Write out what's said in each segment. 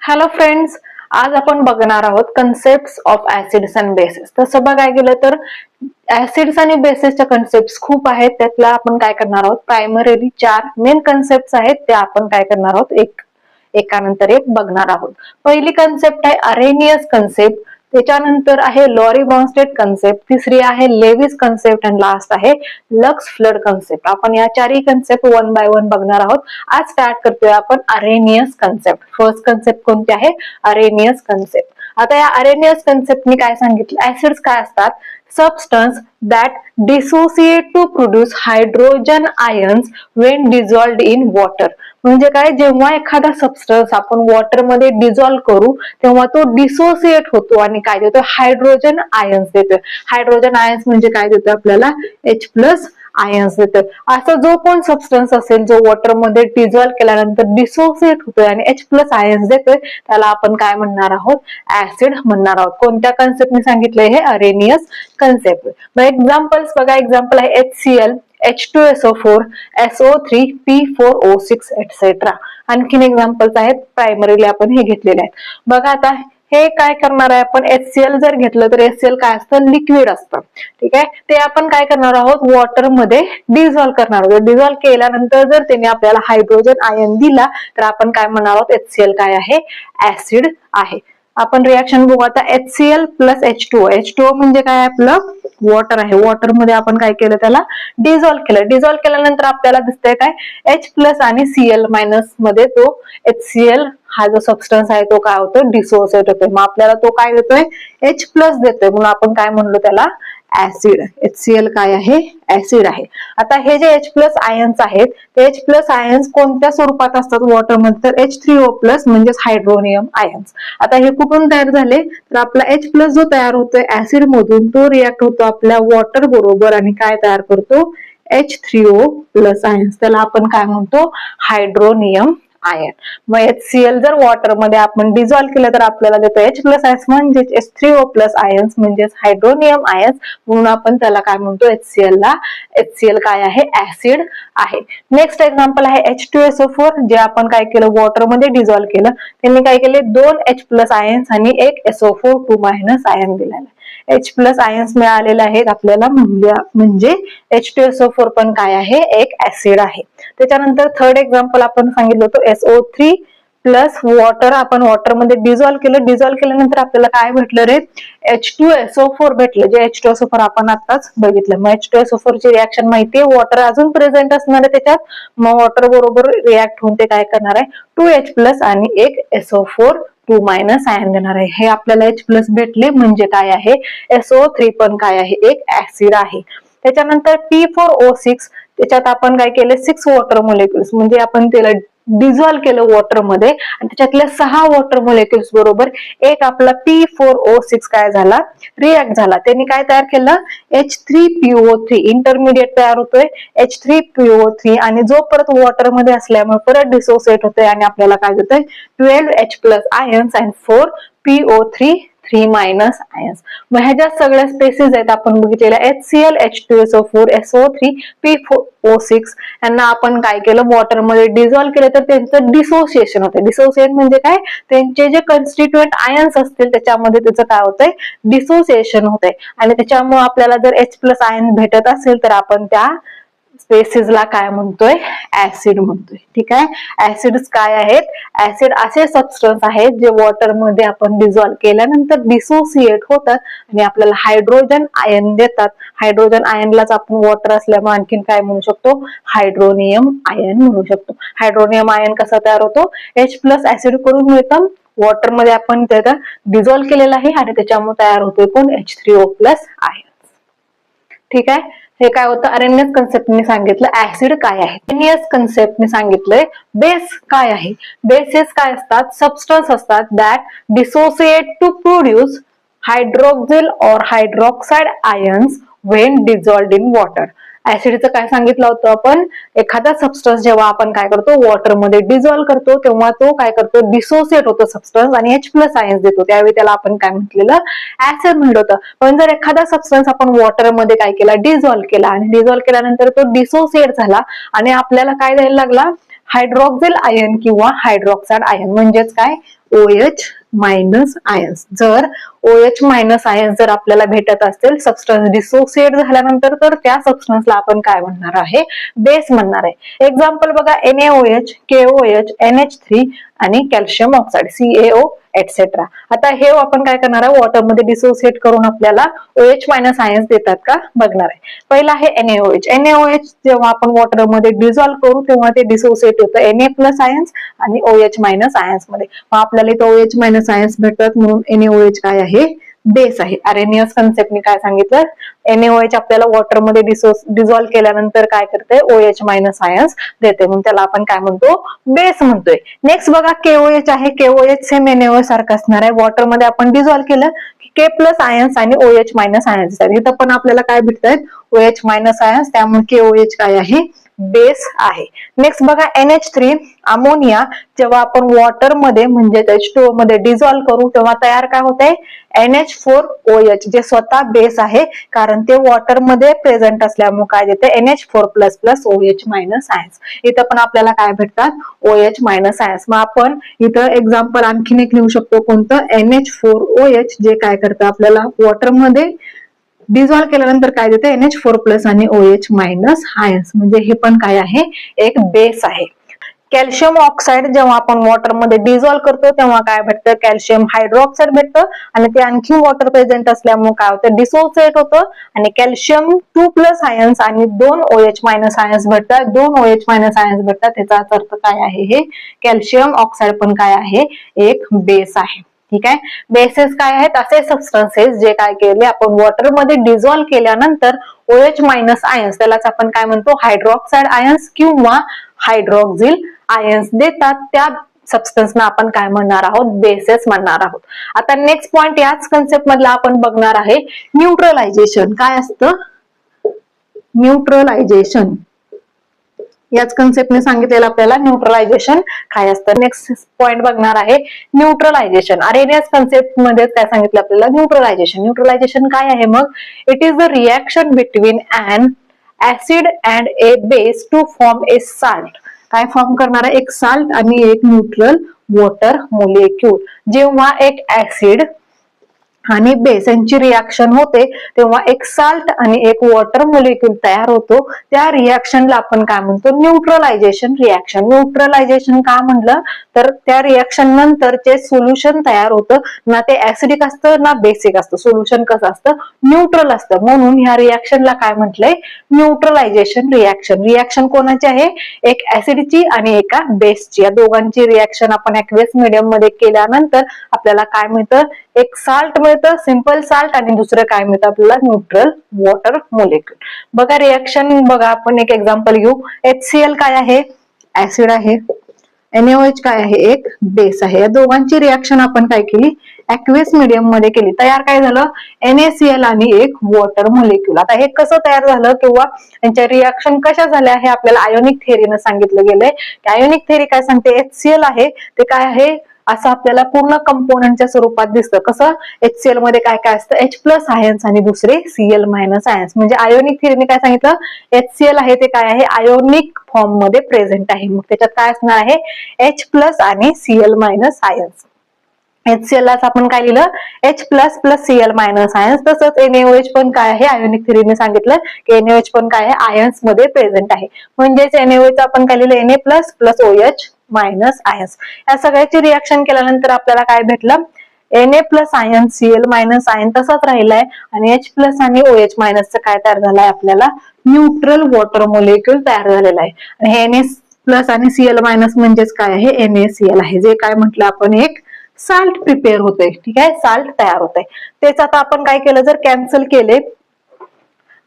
Hello friends, आज आपण बघणार आहोत concept of acids and basis. तसं बघायला गेलं तर ऍसिड्स आणि बेसिसच्या कन्सेप्ट खूप आहेत. त्यातला आपण काय करणार आहोत, प्रायमरीली 4 मेन कन्सेप्ट आहेत त्या आपण काय करणार आहोत, एकानंतर एक बघणार आहोत. पहिली कन्सेप्ट आहे अरेनियस कन्सेप्ट, त्याच्यानंतर आहे लॉरी बॉन्स्टेड कन्सेप्ट, तिसरी आहे लेविस कन्सेप्ट आणि लास्ट आहे लक्स फ्लड कन्सेप्ट. आपण या चारही कन्सेप्ट वन बाय वन बघणार आहोत. आज स्टार्ट करतोय आपण अरेनियस कन्सेप्ट. फर्स्ट कन्सेप्ट कोणती आहे, अरेनियस कन्सेप्ट. आता या अरेनियस कन्सेप्टनी काय सांगितलं, ऍसिड्स काय असतात, substance that dissociate to produce hydrogen ions when dissolved in water. म्हणजे काय, जेव्हा एखादा सबस्टन्स आपण वॉटर मध्ये डिझॉल्व्ह करू तेव्हा तो डिसोसिएट होतो आणि काय देतो, हायड्रोजन आयन्स देतो. हायड्रोजन आयन्स म्हणजे काय देतो आपल्याला, H+ आयन्स देतो. असा जो कोण सबस्टन्स असेल जो वॉटर मध्ये डिझॉल्व्ह केल्यानंतर डिसोसिएट होतोय आणि H+ आयन्स देतोय त्याला आपण काय म्हणणार आहोत, ऍसिड म्हणणार आहोत. कोणत्या कन्सेप्टने सांगितलंय हे, अरेनियस कन्सेप्ट. मग एक्झाम्पल्स बघा, एक्झाम्पल आहे HCl, H2SO4, SO3, P4O6 etcetera. आणखीन एक्झाम्पल्स आहेत, प्रायमरीली आपण हे घेतलेले आहेत. बघा आता हे काय करणार आहे आपण, HCl जर घेतलं तर HCl काय असतं, लिक्विड असतं. ठीक आहे, ते आपण काय करणार आहोत, वॉटर मध्ये डिझॉल्व्ह करणार आहोत. डिझॉल्व्ह केल्यानंतर जर त्याने आपल्याला हायड्रोजन आयन दिला तर आपण काय म्हणणार आहोत, HCl काय आहे, ऍसिड आहे. आपण रिएक्शन बघू आता, HCl + H2O. H2O म्हणजे काय, आपलं वॉटर आहे. वॉटर मध्ये आपण काय केलं, त्याला डिझॉल्व्ह केलं. डिझॉल्व्ह केल्यानंतर आपल्याला दिसतंय काय, H+ आणि Cl- मध्ये तो HCl हा जो सबस्टन्स आहे तो काय होतो, डिसोसिएट होतोय. मग आपल्याला तो काय देतोय, H+ देतोय, म्हणून आपण काय म्हणलो त्याला, ऍसिड. HCl काय आहे, ऍसिड आहे. आता हे जे H+ आयन्स आहेत ते H+ आयन्स कोणत्या स्वरूपात असतात वॉटर मध्ये, तर H3O+ म्हणजेच हायड्रोनियम आयन्स. आता हे कुठून तयार झाले, तर आपला H+ जो तयार होतोय ऍसिड मधून तो रिॲक्ट होतो आपल्या वॉटर बरोबर आणि काय तयार करतो, H3O+ आयन्स. त्याला आपण काय म्हणतो, हायड्रोनियम आयन. मग HCl जर वॉटर मध्ये आपण डिझॉल्व्ह केलं तर आपल्याला देतो H+ आयन्स म्हणजे H3O+ आयन्स म्हणजेच हायड्रोनियम आयन्स, म्हणून आपण त्याला काय म्हणतो, HCl काय आहे, ऍसिड आहे. नेक्स्ट एक्झाम्पल आहे H2SO4, जे आपण काय केलं, वॉटर मध्ये डिझॉल्व्ह केलं. त्यांनी काय केले, 2 H+ आयन्स आणि एक SO4 आयन दिलेला आहे. H+ आयन्स मिळालेले आहेत आपल्याला, म्हणजे H2SO4 पण काय आहे, एक ऍसिड आहे. त्याच्यानंतर थर्ड एक्झाम्पल आपण सांगितलं होतं SO3 प्लस वॉटर. आपण वॉटर मध्ये डिझॉल्व्ह केलं. डिझॉल्व्ह केल्यानंतर आपल्याला काय भेटलं रे, H2SO4 भेटलं, जे H2SO4 आपण आताच बघितलं. मग H2SO4 ची रिॲक्शन माहितीये, वॉटर अजून प्रेझेंट असणार आहे त्याच्यात. मग वॉटर बरोबर रिॲक्ट होऊन ते काय करणार आहे, 2H+ आणि एक SO4 आयन देणार आहे. हे आपल्याला H+ भेटले म्हणजे काय आहे, SO3 पण काय आहे, एक ऍसिड आहे. त्याच्यानंतर P4O6, त्याच्यात आपण काय केले, 6 वॉटर मोलेक्युल्स, म्हणजे आपण त्याला डिझॉल्व्ह केलं वॉटर मध्ये आणि त्याच्यातल्या 6 वॉटर मोलेक्युल्स बरोबर एक आपला P4O6 काय झाला, रिॲक्ट झाला. त्यांनी काय तयार केलं, H3PO3 इंटरमिडिएट तयार होतोय, H3PO3, आणि जो परत वॉटर मध्ये असल्यामुळे परत डिसोसिएट होतोय आणि आपल्याला काय देतोय, 12H+ ions and 4PO3 3- ions. मग ह्या ज्या सगळ्या स्पेसिस आहेत आपण बघितलेल्या, HCl, H2SO4, SO3, P4O6 यांना आपण काय केलं, वॉटर मध्ये डिझॉल्व्ह केलं तर त्यांचं डिसोसिएशन होतं. डिसोसिएट म्हणजे काय, त्यांचे जे कन्स्टिट्युएंट आयन्स असतील त्याच्यामध्ये त्याचं काय होतंय, डिसोसिएशन होतंय. आणि त्याच्यामुळे आपल्याला जर H+ आयन भेटत असेल तर आपण त्या स्पेसिसला काय म्हणतोय, ऍसिड म्हणतोय. ठीक आहे, ऍसिड्स काय आहेत, ऍसिड असे सबस्टन्स आहेत जे वॉटर मध्ये आपण डिझॉल्व्ह केल्यानंतर डिसोसिएट होतात आणि आपल्याला हायड्रोजन आयन देतात. हायड्रोजन आयनलाच आपण वॉटर असल्यामुळे आणखीन काय म्हणू शकतो, हायड्रोनियम आयन म्हणू शकतो. हायड्रोनियम आयन कसा तयार होतो, H+ ऍसिड करून मिळतं, वॉटर मध्ये आपण त्याला डिझॉल्व्ह केलेला आहे आणि त्याच्यामुळे तयार होतोय कोण, H3O+ आयन. ठीक आहे, हे काय होतं, अरेनियस कन्सेप्टने सांगितलं ऍसिड काय आहे. अरेनियस कन्सेप्टने सांगितलंय बेस काय आहे. बेसेस काय असतात, सबस्टन्स असतात that dissociate to produce hydroxyl और hydroxide ions when dissolved in water. ऍसिडचं काय सांगितलं होतं आपण, एखादा सबस्टन्स जेव्हा आपण काय करतो, वॉटर मध्ये डिझॉल्व्ह करतो तेव्हा तो काय करतो, डिसोसिएट होतो सबस्टन्स आणि H+ आयन्स देतो. त्यावेळी त्याला आपण काय म्हटलेलं, ऍसिड म्हणलं होतं. पण जर एखादा सबस्टन्स आपण वॉटर मध्ये काय केला, डिझॉल्व्ह केला आणि डिझॉल्व्ह केल्यानंतर तो डिसोसिएट झाला आणि आपल्याला काय द्यायला लागला, हायड्रॉक्सिल आयन किंवा हायड्रॉक्साइड आयन म्हणजेच काय, OH मायनस आयन्स. जर OH मायनस आयन्स जर आपल्याला भेटत असतील सबस्टन्स डिसोसिएट झाल्यानंतर, तर त्या सबस्टन्सला आपण काय म्हणणार आहे, बेस म्हणणार आहे. एक्झाम्पल बघा, NaOH, KOH, NH3 आणि कॅल्शियम ऑक्साइड CaO एटसेट्रा. आता हे आपण काय करणार आहे, वॉटरमध्ये डिसोसिएट करून आपल्याला OH मायनस आयन्स देतात का बघणार आहे. पहिला आहे NaOH. NaOH जेव्हा आपण वॉटरमध्ये डिझॉल्व्ह करू तेव्हा ते डिसोसिएट होतं Na प्लस आयन्स आणि OH मायनस आयन्स मध्ये. मग आपल्याला इथं OH मायनस आयन्स भेटतात म्हणून NaOH काय आहे, बेस आहे. आर्हेनियस कन्सेप्टने काय सांगितलं, NaOH आपल्याला वॉटरमध्ये डिझॉल्व्ह केल्यानंतर काय करते, OH मायनस आयन्स देते, म्हणून त्याला आपण काय म्हणतो, बेस म्हणतोय. नेक्स्ट बघा, KOH आहे. KOH सेम NaOH सारखं असणार आहे. वॉटरमध्ये आपण डिझॉल्व्ह केलं K प्लस आयन्स आणि OH मायनस आयन्स. इथं पण आपल्याला काय भेटतात, OH मायनस आयन्स, त्यामुळे KOH काय आहे, बेस आहे. नेक्स्ट बघा, NH3 अमोनिया जेव्हा आपण वॉटर मध्ये म्हणजे H2O मध्ये डिझॉल्व्ह करू तेव्हा तयार काय होते, NH4OH, जे स्वतः बेस आहे कारण ते वॉटर मध्ये प्रेझेंट असल्यामुळे काय देते, NH4 plus plus OH minus ions. इथं पण आपल्याला काय भेटतात, OH मायनस आयन्स. मग आपण इथं एक्झाम्पल आणखीन एक लिहू शकतो, कोणतं, NH4OH, जे काय करतं आपल्याला वॉटर मध्ये डिझॉल्व्ह केल्यानंतर काय देते, NH4 प्लस आणि OH मायनस आयन्स. म्हणजे हे पण काय आहे, एक बेस आहे. कॅल्शियम ऑक्साईड जेव्हा आपण वॉटरमध्ये डिझॉल्व्ह करतो तेव्हा काय भेटतं, कॅल्शियम हायड्रॉक्साईड भेटतं आणि ते आणखी वॉटर प्रेझेंट असल्यामुळे काय होतं, डिसोसिएट होतं आणि कॅल्शियम 2 प्लस आयन्स आणि 2 OH मायनस आयन्स भेटतात. 2 OH मायनस आयन्स भेटतात, त्याचा अर्थ काय आहे, हे कॅल्शियम ऑक्साईड पण काय आहे, एक बेस आहे. ठीक आहे. बेसेस काय आहेत, असे सबस्टन्सेस जे काय केले आपण वॉटरमध्ये डिझॉल्व्ह केल्यानंतर OH मायनस आयन्स, त्यालाच आपण काय म्हणतो, हायड्रॉक्साइड आयन्स किंवा हायड्रॉक्सिल आयन्स देतात. त्या सबस्टन्सना आपण काय म्हणणार आहोत, बेसेस म्हणणार आहोत. आता नेक्स्ट पॉइंट याच कन्सेप्ट मधला आपण बघणार आहे, न्यूट्रलायझेशन. काय असतं, न्यूट्रलायझेशन. याच कन्सेप्टने सांगितलेलं आपल्याला न्यूट्रलायझेशन काय असतं. नेक्स्ट पॉइंट बघणार आहे, न्यूट्रलायझेशन. आर्हेनियस कन्सेप्ट मध्ये काय सांगितलं आपल्याला, न्यूट्रलायझेशन. न्यूट्रलायझेशन काय आहे मग, it is the reaction between an acid and a base to form a salt. काय फॉर्म करणार आहे, एक साल्ट आणि एक न्यूट्रल वॉटर मोलेक्यूल. जेव्हा एक ऍसिड आणि बेस यांची रिएक्शन होते तेव्हा एक साल्ट आणि एक वॉटर मोलेक्यूल तयार होतो. त्या रिएक्शनला आपण काय म्हणतो, न्यूट्रलायझेशन रिएक्शन. न्यूट्रलायझेशन का म्हणलं तर त्या रिएक्शन नंतर जे सोल्युशन तयार होतं ना ते ऍसिडिक असतं ना बेसिक असतं. सोल्युशन कसं असतं, न्यूट्रल असतं. म्हणून ह्या रिएक्शनला काय म्हटलंय, न्यूट्रलायझेशन रिएक्शन. रिएक्शन कोणाची आहे, एक ऍसिडची आणि एका बेसची. या दोघांची रिएक्शन आपण ऍक्वेस मीडियम मध्ये केल्यानंतर आपल्याला काय मिळतं, एक साल्ट मिळतं, सिंपल साल्ट, आणि दुसरं काय मिळतं आपल्याला, न्यूट्रल वॉटर मोलेक्युल. बघा रिएक्शन बघा, आपण एक एक्झाम्पल घेऊ. HCl काय आहे, ऍसिड आहे. NaOH काय आहे, एक बेस आहे. या दोघांची रिएक्शन आपण काय केली, ऍक्वेस मीडियम मध्ये केली. तयार काय झालं, NaCl आणि एक वॉटर मोलेक्युल. आता हे कसं तयार झालं किंवा यांच्या रिएक्शन कशा झाल्या हे आपल्याला आयोनिक थेअरीनं सांगितलं गेलंय. आयोनिक थेअरी काय सांगते, HCl आहे ते काय आहे, असं आपल्याला पूर्ण कंपोनंटच्या स्वरूपात दिसतं. कसं, HCl मध्ये काय काय असतं, H प्लस आयन्स आणि दुसरे Cl मायनस आयन्स. म्हणजे आयोनिक थेअरीने काय सांगितलं, HCl आहे ते काय आहे, आयोनिक फॉर्म मध्ये प्रेझेंट आहे. मग त्याच्यात काय असणार आहे, H प्लस आणि Cl मायनस आयन्स. HCl लाच आपण काय लिहिलं, H plus plus Cl minus ions. तसंच NaOH पण काय आहे, आयोनिक थेअरीने सांगितलं की NaOH पण काय आहे, आयन्स मध्ये प्रेझेंट आहे. म्हणजेच NaOH आपण काय लिहिलं, Na plus plus OH minus ions. या सगळ्याची रिएक्शन केल्यानंतर आपल्याला काय भेटलं, Na plus ion Cl minus ion तसाच राहिलाय आणि H प्लस आणि OH मायनसचं काय तयार झालंय, आपल्याला न्यूट्रल वॉटर मोलेक्युल तयार झालेला आहे. आणि हे Na प्लस आणि Cl मायनस म्हणजेच काय आहे, NaCl आहे. जे काय म्हटलं आपण, एक साल्ट प्रिपेअर होतंय. ठीक आहे, साल्ट तयार होतंय. तेच आता आपण काय केलं, जर कॅन्सल केले,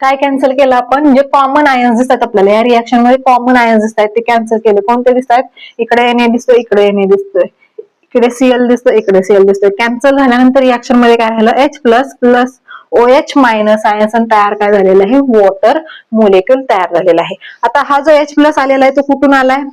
काय कॅन्सल केलं आपण, जे कॉमन आयन्स दिसतात आपल्याला या रिएक्शन मध्ये, कॉमन आयन्स दिसतात ते कॅन्सल केले. कोणते दिसतात, इकडे Na दिसतोय, इकडे Na दिसतोय, इकडे Cl दिसतोय, इकडे Cl दिसतोय. कॅन्सल झाल्यानंतर रिएक्शन मध्ये काय राहिलं, H plus plus OH minus ions तयार काय झालेलं आहे, वॉटर मोलेक्युल तयार झालेला आहे. आता हा जो H प्लस आलेला आहे तो कुठून आलाय,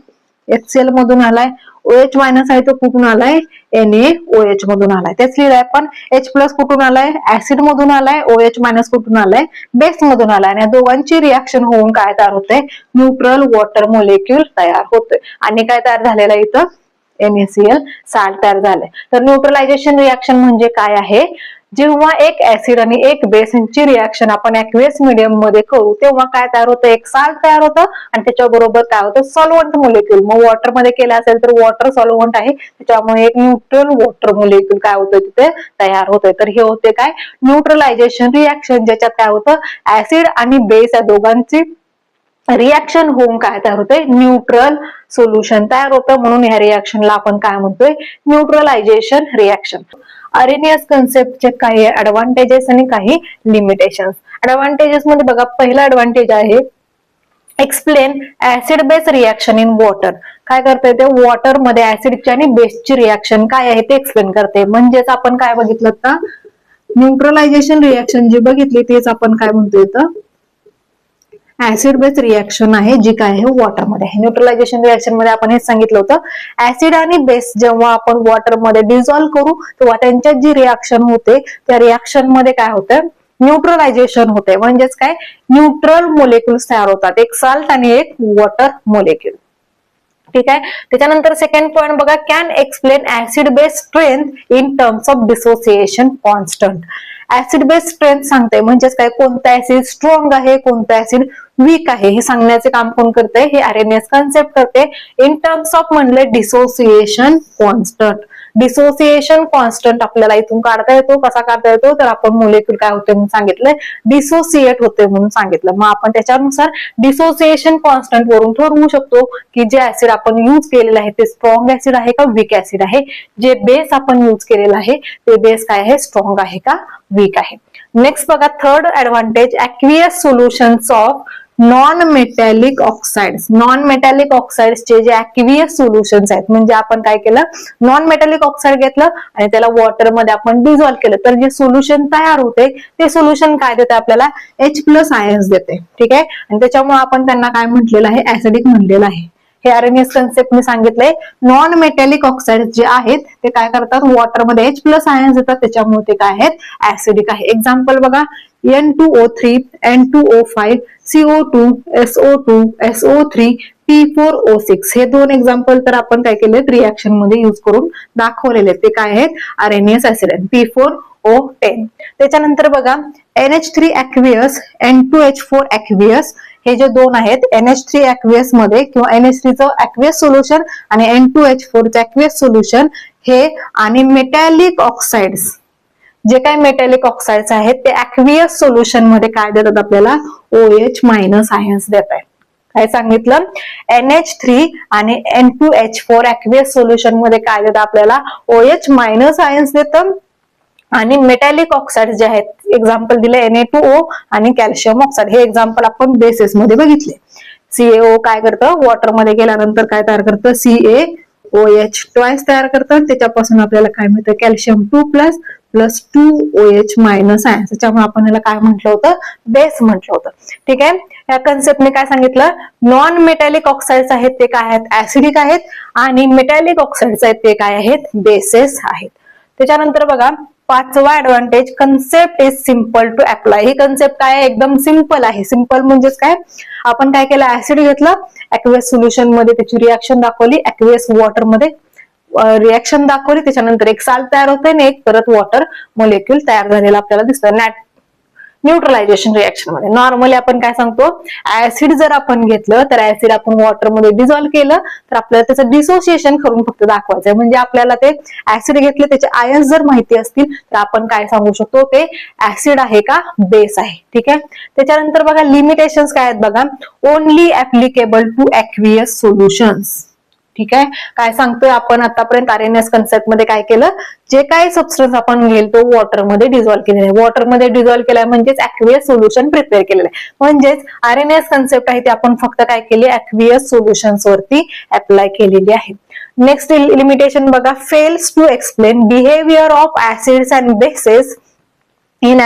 HCl मधून आलाय. OH मायनस आहे तो कुठून आलाय, NaOH मधून आलाय. तेच लिहिलंय आपण. H प्लस कुठून आलाय, ऍसिड मधून आलाय. OH मायनस कुठून आलाय, बेस मधून आलाय. आणि या दोघांची रिएक्शन होऊन काय तयार होते, न्यूट्रल वॉटर मोलेक्युल तयार होतोय. आणि काय तयार झालेलं आहे इथं, NaCl साल्ट तयार झालंय. तर न्यूट्रलायझेशन रिएक्शन म्हणजे काय आहे, जेव्हा एक ऍसिड आणि एक बेस यांची रिएक्शन आपण ऍक्वियस मीडियम मध्ये करू तेव्हा काय तयार होतं, एक साल्ट तयार होतं आणि त्याच्याबरोबर काय होतं, सॉल्व्हंट मोलेक्युल. मग वॉटर मध्ये केलं असेल तर वॉटर सॉल्व्हंट आहे, त्याच्यामुळे एक न्यूट्रल वॉटर मोलेक्युल काय होतं तिथे तयार होतंय. तर हे होते काय, न्यूट्रलायझेशन रिएक्शन, ज्याच्यात काय होतं, ऍसिड आणि बेस या दोघांची रिएक्शन होऊन काय तयार होते, न्यूट्रल सोल्युशन तयार होतं. म्हणून ह्या रिएक्शनला आपण काय म्हणतोय, न्यूट्रलायझेशन रिएक्शन. अरेनियस कन्सेप्टचे काही ऍडव्हान्टेजेस आणि काही लिमिटेशन्स. ऍडव्हान्टेजेस मध्ये बघा, पहिला ऍडव्हान्टेज आहे explain acid base reaction in water. काय करते ते, वॉटर मध्ये ऍसिडची आणि बेसची रिएक्शन काय आहे ते एक्सप्लेन करते. म्हणजेच आपण काय बघितलं तर न्यूट्रलायझेशन रिएक्शन जी बघितली तेच आपण काय म्हणतोय तर ऍसिड बेस रिएक्शन आहे, जी काय आहे वॉटरमध्ये आहे. न्यूट्रलायझेशन रिएक्शन मध्ये आपण हेच सांगितलं होतं, ऍसिड आणि बेस जेव्हा आपण वॉटरमध्ये डिझॉल्व्ह करू तेव्हा त्यांच्यात जी रिएक्शन होते त्या रिएक्शन मध्ये काय होतं, न्यूट्रलायझेशन होते. म्हणजेच काय, न्यूट्रल मोलेक्युल्स तयार होतात, एक साल्ट आणि एक वॉटर मोलेक्युल. ठीक आहे. त्याच्यानंतर सेकंड पॉइंट बघा, can explain acid base strength in terms of dissociation constant. Acid base strength सांगते, म्हणजेच काय, कोणता ऍसिड स्ट्रॉंग आहे, कोणता ऍसिड वीक आहे हे सांगण्याचे काम कोण करते, हे आरएनएस कन्सेप्ट करते. इन टर्म्स ऑफ म्हणले डिसोसिएशन कॉन्स्टंट. डिसोसिएशन कॉन्स्टंट आपल्याला इथून काढता येतो. कसा काढता येतो, तर आपण मोलेक्युल काय होते म्हणून सांगितलंय, डिसोसिएट होते म्हणून सांगितलं. मग आपण त्याच्यानुसार डिसोसिएशन कॉन्स्टंट वरून ठरवू शकतो की जे ऍसिड आपण यूज केलेलं आहे ते स्ट्रॉंग ऍसिड आहे का वीक ऍसिड आहे. जे बेस आपण यूज केलेला आहे ते बेस काय आहे, स्ट्रॉंग आहे का वीक आहे. नेक्स्ट बघा, third advantage, aqueous solutions of non metallic oxides. Non metallic ऑक्साइड्सचे जे ऍक्वियस सोल्युशन्स आहेत, म्हणजे आपण काय केलं, नॉन मेटॅलिक ऑक्साइड घेतलं आणि त्याला वॉटरमध्ये आपण डिझॉल्व्ह केलं तर जे सोल्युशन तयार होते ते सोल्युशन काय देते आपल्याला, H प्लस आयन्स देते. ठीक आहे. आणि त्याच्यामुळे आपण त्यांना काय म्हटलेलं आहे, ऍसिडिक म्हणलेलं आहे. हे आरएनएस कन्सेप्ट मी सांगितलंय. नॉन मेटॅलिक ऑक्साइड जे आहेत ते काय करतात, वॉटरमध्ये H प्लस आयन्स देतात, त्याच्यामुळे ते काय आहेत, ऍसिडिक आहे. एक्झाम्पल बघा, N2O3, N2O5, CO2, SO2, SO3, P4O6. हे दोन एक्झाम्पल तर आपण काय केले, रिएक्शन मध्ये युज करून दाखवलेले. ते काय आहेत, आरएनएस ऍसिड P4O10. त्याच्यानंतर बघा, NH3 aqueous, N2H4 aqueous. हे जे दोन आहेत, NH3 aqueous मध्ये किंवा NH3 चं aqueous सोल्युशन आणि N2H4 चं aqueous सोल्युशन हे, आणि मेटॅलिक ऑक्साइड्स, जे काही मेटॅलिक ऑक्साइड्स आहेत ते aqueous सोल्युशन मध्ये काय देतात आपल्याला, OH मायनस आयन्स देत आहेत. काय सांगितलं, NH3 आणि N2H4 aqueous सोल्युशन मध्ये काय देतात आपल्याला, OH मायनस आयन्स देतं. आणि मेटॅलिक ऑक्साइड जे आहेत, एक्झाम्पल दिले Na2O आणि कॅल्शियम ऑक्साइड. हे एक्झाम्पल आपण बेसिस मध्ये बघितले. CaO काय करतं, वॉटरमध्ये गेल्यानंतर काय तयार करतं, CaOH ट्वाइस तयार करतं. त्याच्यापासून आपल्याला काय मिळतं, calcium 2 plus plus 2OH minus ions. त्याच्यामुळे आपण याला काय म्हटलं होतं, बेस म्हटलं होतं. ठीक आहे. या कन्सेप्टने काय सांगितलं, नॉन मेटॅलिक ऑक्साइड्स आहेत ते काय आहेत, ऍसिडिक आहेत, आणि मेटॅलिक ऑक्साइड्स आहेत ते काय आहेत, बेसेस आहेत. त्याच्यानंतर बघा, पाचवा advantage, concept is simple to apply. ही कन्सेप्ट काय आहे, एकदम सिंपल आहे. सिंपल म्हणजेच काय, आपण काय केलं, ऍसिड घेतलं, ऍक्वियस सोल्युशन मध्ये त्याची रिएक्शन दाखवली, ऍक्वियस वॉटर मध्ये रिएक्शन दाखवली, त्याच्यानंतर एक साल्ट तयार होते आणि एक परत वॉटर मोलेक्युल तयार झालेला आपल्याला दिसतं न्यूट्रलायझेशन रिएक्शन मध्ये. नॉर्मली आपण काय सांगतो, ऍसिड जर आपण घेतलं तर ऍसिड आपण वॉटरमध्ये डिझॉल्व्ह केलं तर आपल्याला त्याचं डिसोसिएशन करून फक्त दाखवायचं. म्हणजे आपल्याला ते ऍसिड घेतले त्याचे आयन्स जर माहिती असतील तर आपण काय सांगू शकतो, ते ऍसिड आहे का बेस आहे. ठीक आहे. त्याच्यानंतर बघा, लिमिटेशन्स काय आहेत बघा, ओनली ऍप्लिकेबल टू ऍक्वियस सोल्युशन्स. ठीक आहे. काय सांगतोय आपण आतापर्यंत आरएनएस कन्सेप्ट मध्ये काय केलं, जे काही सबस्टन्स आपण घेईल तो वॉटरमध्ये डिझॉल्व्ह केलेला आहे. वॉटरमध्ये डिझॉल्व्ह केलाय म्हणजेच ऍक्वियस सोल्युशन प्रिपेअर केलेलं आहे. म्हणजेच आरएनएस कन्सेप्ट आहे ते आपण फक्त काय केली, ऍक्वियस सोल्युशन्स वरती अप्लाय केलेली आहे. नेक्स्ट लिमिटेशन बघा, fails to explain behaviour of acids and bases in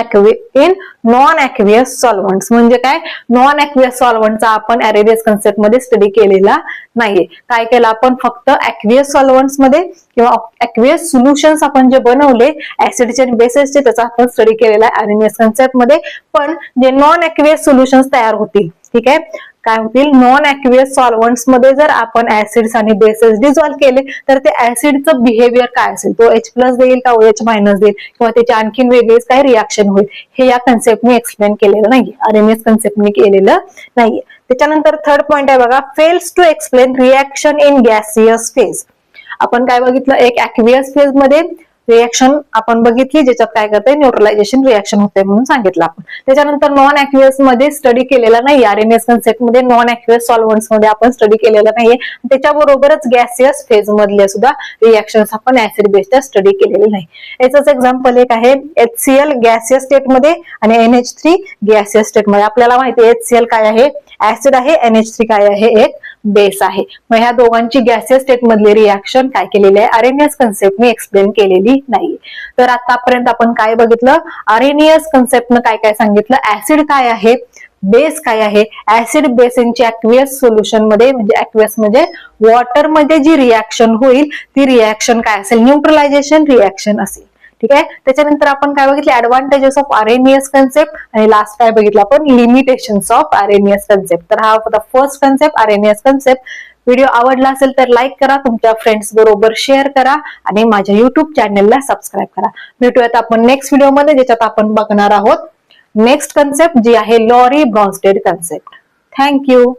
non aqueous solvents. म्हणजे काय, नॉन ॲक्वियस सॉल्व्हंटचा आपण अरेनियस कन्सेप्ट मध्ये स्टडी केलेला नाहीये. काय केलं आपण, फक्त ॲक्वियस सॉल्व्हंट्स मध्ये किंवा ॲक्वियस सोल्युशन्स आपण जे बनवले ऍसिडचे आणि बेसेसचे, त्याचा आपण स्टडी केलेला आहे अरेनियस कन्सेप्ट मध्ये. पण जे नॉन ॲक्वियस सोल्युशन्स तयार होतील, ठीक आहे, काय होतील, नॉन ॲक्वियस सॉल्व्हंट्स मध्ये जर आपण ऍसिड्स आणि बेसेस डिझॉल्व्ह केले तर ते ऍसिडचं बिहेवियर काय असेल, तो H+ देईल का OH- देईल किंवा त्याची आणखीन वेगळीच काय रिॲक्शन होईल, हे या कन्सेप्टने एक्सप्लेन केलेलं नाहीये, आरएमएस कन्सेप्टने केलेलं नाहीये. त्याच्यानंतर थर्ड पॉइंट आहे बघा, fails to explain reaction in gaseous phase. आपण काय बघितलं, एक ॲक्वियस फेज मध्ये रिएक्शन आपण बघितली, ज्याच्यात काय करते, न्यूट्रलायझेशन रिएक्शन होते म्हणून सांगितलं आपण. त्याच्यानंतर नॉन ॲक्वियस मध्ये स्टडी केलेला नाही, आरएमएस कन्सेप्ट मध्ये नॉन ॲक्वियस सॉल्व्हंट्स मध्ये आपण स्टडी केलेला नाहीये. त्याच्याबरोबरच गॅसियस फेज मधले सुद्धा रिएक्शन्स आपण ऍसिड बेसच्या स्टडी केलेले नाही. याचंच एक्झाम्पल एक आहे HCl गॅसियस स्टेट मध्ये आणि NH3 गॅसियस स्टेट मध्ये. आपल्याला माहिती आहे HCl काय आहे, ऍसिड आहे, NH3 काय आहे, एक बेस आहे. मग ह्या दोघांची गॅसियस स्टेट मधली रिॲक्शन काय केलेली आहे, आरएनएस कन्सेप्टने एक्सप्लेन केलेली नाही. तर आतापर्यंत आपण काय बघितलं, आरएनएस कन्सेप्टनं काय काय सांगितलं, ऍसिड काय आहे, बेस काय आहे, ऍसिड बेस यांची ऍक्वियस सोल्युशन मध्ये, म्हणजे ऍक्वियस म्हणजे वॉटर मध्ये जी रिॲक्शन होईल ती रिॲक्शन काय असेल, न्यूट्रलायझेशन रिॲक्शन असेल. ठीक आहे. त्याच्यानंतर आपण काय बघितले, ऍडव्हान्टेजेस ऑफ आरएनएस कन्सेप्ट, आणि लास्ट काय बघितलं आपण, लिमिटेशन्स ऑफ आरएनएस कन्सेप्ट. तर हा होता first concept, RNS concept. Video आवडला असेल तर लाईक करा, तुमच्या फ्रेंड्स बरोबर शेअर करा आणि माझ्या युट्यूब चॅनलला सबस्क्राईब करा. भेटूयात आपण नेक्स्ट व्हिडिओमध्ये, ज्याच्यात आपण बघणार आहोत नेक्स्ट कन्सेप्ट जी आहे लॉरी ब्रॉन्स्टेड कन्सेप्ट. थँक्यू.